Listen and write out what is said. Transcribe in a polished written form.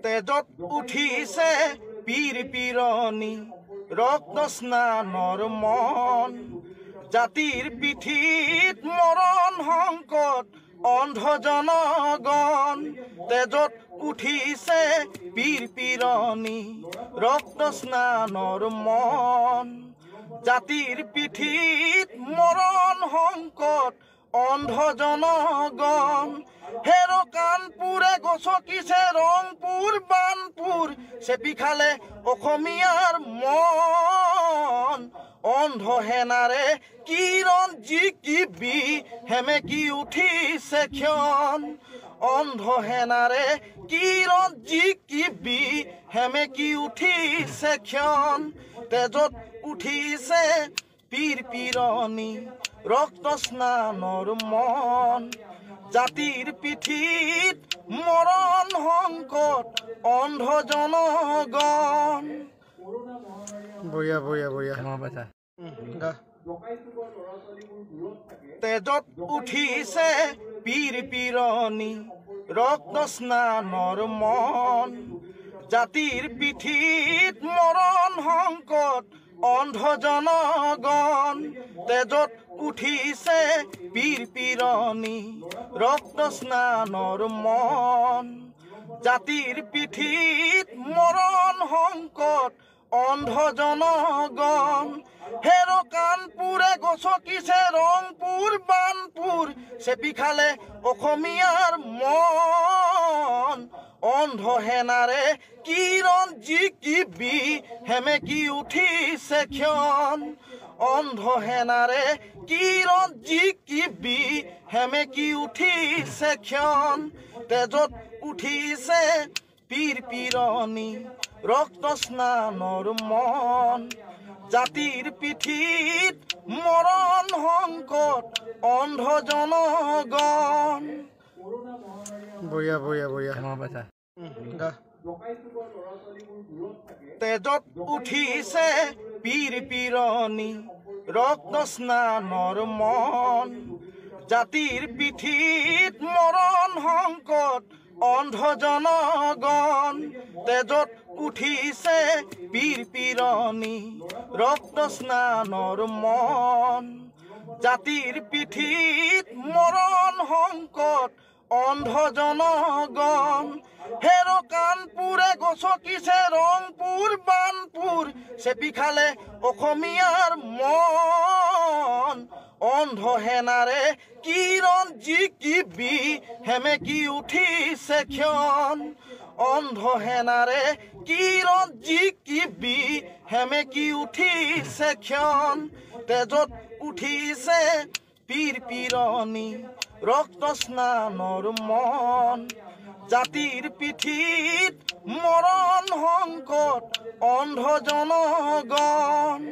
তেজত উঠিছে পীর পীরনি রক্ত স্নানর মন জাতির পিঠিত মরণ সংকট অন্ধ জনগণ তেজত উঠিছে পীর পীরনি রক্ত স্নানর মন জাতির পিঠিত মরণ সংকট অন্ধ জনগণ হেরো কানপুরে গছকিছে রংপুর বানপুর চেপিখালে অসমীয়াৰ মন অন্ধ হেনাৰে কিৰণ জিকিবি হেমেকি উঠিছে ক্ষণ অন্ধ হেনাৰে কিৰণ জিকিবি হেমেকি উঠিছে ক্ষণ তেজত উঠিছে পীর পীরনি রক্ত স্নানর মন জাতির পিঠিত মরণ সংকট অন্ধ জনগণ বঢ়িয়া বঢ়িয়া বঢ়িয়া তেজত উঠিছে পীর পীরনি রক্ত স্নানর মন জাতির পিঠিত মরণ সংকট অন্ধ জনগণ তেজত উঠিছে পীর পীরনি রক্ত স্নানর মন জাতির পিঠিত মরণ সংকট অন্ধ জনগণ হেরো কানপুরে গছকিছে রংপুর বানপুর চেপিখালে অসমীয়াৰ মন অন্ধ হেনাৰে কিৰণ জিকিবি হেমেকি উঠিছে ক্ষণ অন্ধ হেনাৰে কিৰণ জিকিবি হেমেকি উঠিছে ক্ষণ তেজত উঠিছে পীর পীরনি রক্ত স্নানর মন জাতির পিঠিত মরণ সংকট অন্ধ জনগণ বঢ়িয়া বঢ়িয়া বঢ়িয়া তেজত উঠিছে পীর পীরনি রক্ত স্নানর মন জাতির পিঠিত মরণ সংকট অন্ধ জনগণ তেজত উঠিছে পীর পীরনি রক্ত স্নানর মন জাতির পিঠিত মরণ সংকট অন্ধ জনগণ হেরো কানপুরে গছকিছে রংপুর বানপুর চেপিখালে অসমীয়াৰ মন অন্ধ হেনাৰে কিৰণ জিকিবি হেমেকি উঠিছে ক্ষণ অন্ধ হেনাৰে কিৰণ জিকিবি হেমেকি উঠিছে ক্ষণ তেজত উঠিছে পীৰ পীৰনি ৰক্ত স্নানৰ মন জাতিৰ পিঠিত মৰণ সংকট অন্ধ জনগণ